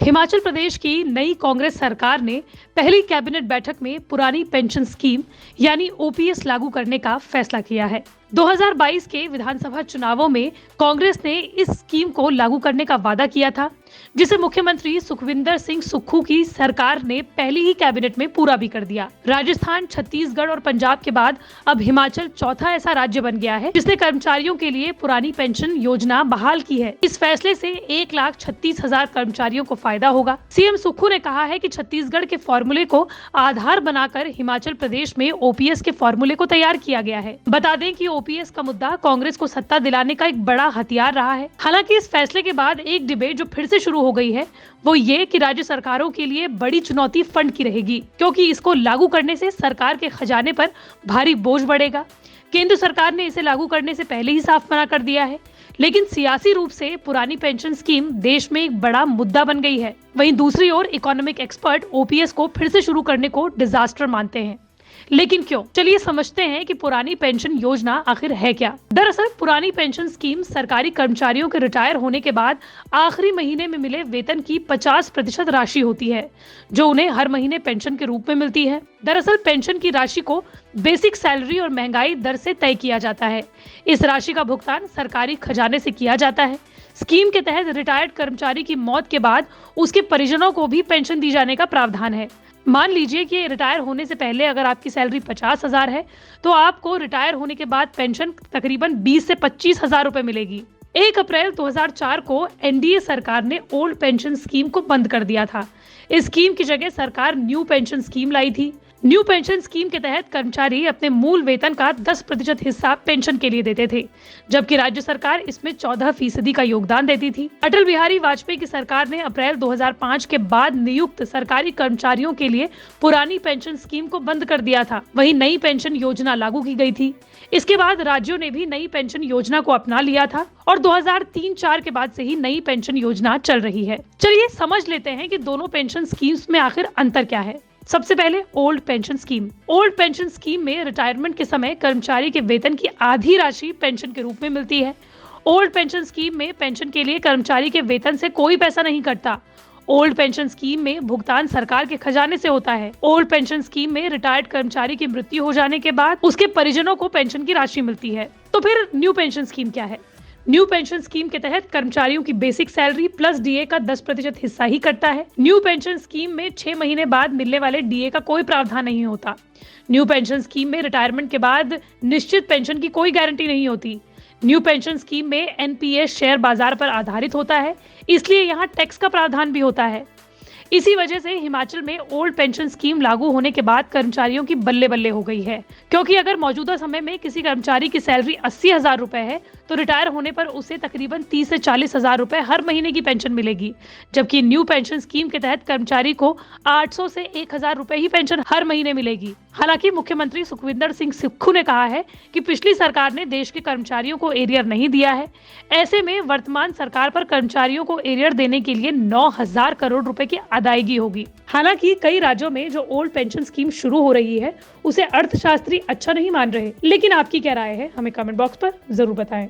हिमाचल प्रदेश की नई कांग्रेस सरकार ने पहली कैबिनेट बैठक में पुरानी पेंशन स्कीम यानी ओपीएस लागू करने का फैसला किया है। 2022 के विधानसभा चुनावों में कांग्रेस ने इस स्कीम को लागू करने का वादा किया था, जिसे मुख्यमंत्री सुखविंदर सिंह सुक्खू की सरकार ने पहली ही कैबिनेट में पूरा भी कर दिया। राजस्थान, छत्तीसगढ़ और पंजाब के बाद अब हिमाचल चौथा ऐसा राज्य बन गया है जिसने कर्मचारियों के लिए पुरानी पेंशन योजना बहाल की है। इस फैसले से 1,36,000 कर्मचारियों को फायदा होगा। सीएम सुक्खू ने कहा है कि छत्तीसगढ़ के फॉर्मूले को आधार बनाकर हिमाचल प्रदेश में ओपीएस के फॉर्मूले को तैयार किया गया है। बता दें कि ओपीएस का मुद्दा कांग्रेस को सत्ता दिलाने का एक बड़ा हथियार रहा है। हालांकि इस फैसले के बाद एक डिबेट जो फिर से शुरू हो गई है वो ये कि राज्य सरकारों के लिए बड़ी चुनौती फंड की रहेगी, क्योंकि इसको लागू करने से सरकार के खजाने पर भारी बोझ बढ़ेगा। केंद्र सरकार ने इसे लागू करने से पहले ही साफ मना कर दिया है, लेकिन सियासी रूप से पुरानी पेंशन स्कीम देश में एक बड़ा मुद्दा बन गई है। वहीं दूसरी ओर इकोनॉमिक एक्सपर्ट ओपीएस को फिर से शुरू करने को डिजास्टर मानते हैं। लेकिन क्यों? चलिए समझते हैं कि पुरानी पेंशन योजना आखिर है क्या। दरअसल पुरानी पेंशन स्कीम सरकारी कर्मचारियों के रिटायर होने के बाद आखिरी महीने में मिले वेतन की 50% राशि होती है, जो उन्हें हर महीने पेंशन के रूप में मिलती है। दरअसल पेंशन की राशि को बेसिक सैलरी और महंगाई दर से तय किया जाता है। इस राशि का भुगतान सरकारी खजाने से किया जाता है। स्कीम के तहत रिटायर्ड कर्मचारी की मौत के बाद उसके परिजनों को भी पेंशन दी जाने का प्रावधान है। मान लीजिए कि रिटायर होने से पहले अगर आपकी सैलरी 50,000 है, तो आपको रिटायर होने के बाद पेंशन तकरीबन 20 से 25,000 रुपए मिलेगी। 1 अप्रैल 2004 को एनडीए सरकार ने ओल्ड पेंशन स्कीम को बंद कर दिया था। इस स्कीम की जगह सरकार न्यू पेंशन स्कीम लाई थी। न्यू पेंशन स्कीम के तहत कर्मचारी अपने मूल वेतन का 10% हिस्सा पेंशन के लिए देते थे, जबकि राज्य सरकार इसमें 14% का योगदान देती थी। अटल बिहारी वाजपेयी की सरकार ने अप्रैल 2005 के बाद नियुक्त सरकारी कर्मचारियों के लिए पुरानी पेंशन स्कीम को बंद कर दिया था। वहीं नई पेंशन योजना लागू की गई थी। इसके बाद राज्यों ने भी नई पेंशन योजना को अपना लिया था और 2003-04 के बाद से ही नई पेंशन योजना चल रही है। चलिए समझ लेते हैं कि दोनों पेंशन स्कीम्स में आखिर अंतर क्या है। सबसे पहले old pension scheme. Old pension scheme में रिटायरमेंट के समय कर्मचारी के वेतन की आधी राशि पेंशन के रूप में मिलती है। ओल्ड पेंशन स्कीम में पेंशन के लिए कर्मचारी के वेतन से कोई पैसा नहीं कटता। ओल्ड पेंशन स्कीम में भुगतान सरकार के खजाने से होता है। ओल्ड पेंशन स्कीम में रिटायर्ड कर्मचारी की मृत्यु हो जाने के बाद उसके परिजनों को पेंशन की राशि मिलती है। तो फिर न्यू पेंशन स्कीम क्या है? न्यू पेंशन स्कीम के तहत कर्मचारियों की बेसिक सैलरी प्लस डीए का 10% हिस्सा ही कटता है। न्यू पेंशन स्कीम में 6 महीने बाद मिलने वाले डीए का कोई प्रावधान नहीं होता। न्यू पेंशन स्कीम में रिटायरमेंट के बाद निश्चित पेंशन की कोई गारंटी नहीं होती। न्यू पेंशन स्कीम में एनपीएस शेयर बाजार पर आधारित होता है, इसलिए यहाँ टैक्स का प्रावधान भी होता है। इसी वजह से हिमाचल में ओल्ड पेंशन स्कीम लागू होने के बाद कर्मचारियों की बल्ले बल्ले हो गई है, क्योंकि अगर मौजूदा समय में किसी कर्मचारी की सैलरी 80,000 रुपए है, तो रिटायर होने पर उसे तकरीबन 30 से 40,000 रुपए हर महीने की पेंशन मिलेगी, जबकि न्यू पेंशन स्कीम के तहत कर्मचारी को 800 से 1,000 रुपए ही पेंशन हर महीने मिलेगी। हालांकि मुख्यमंत्री सुखविंदर सिंह सुक्खू ने कहा है कि पिछली सरकार ने देश के कर्मचारियों को एरियर नहीं दिया है। ऐसे में वर्तमान सरकार पर कर्मचारियों को एरियर देने के लिए 9,000 करोड़ रुपए की अदायगी होगी। हालांकि कई राज्यों में जो ओल्ड पेंशन स्कीम शुरू हो रही है उसे अर्थशास्त्री अच्छा नहीं मान रहे, लेकिन आपकी क्या राय है हमें कमेंट बॉक्स पर जरूर बताएं।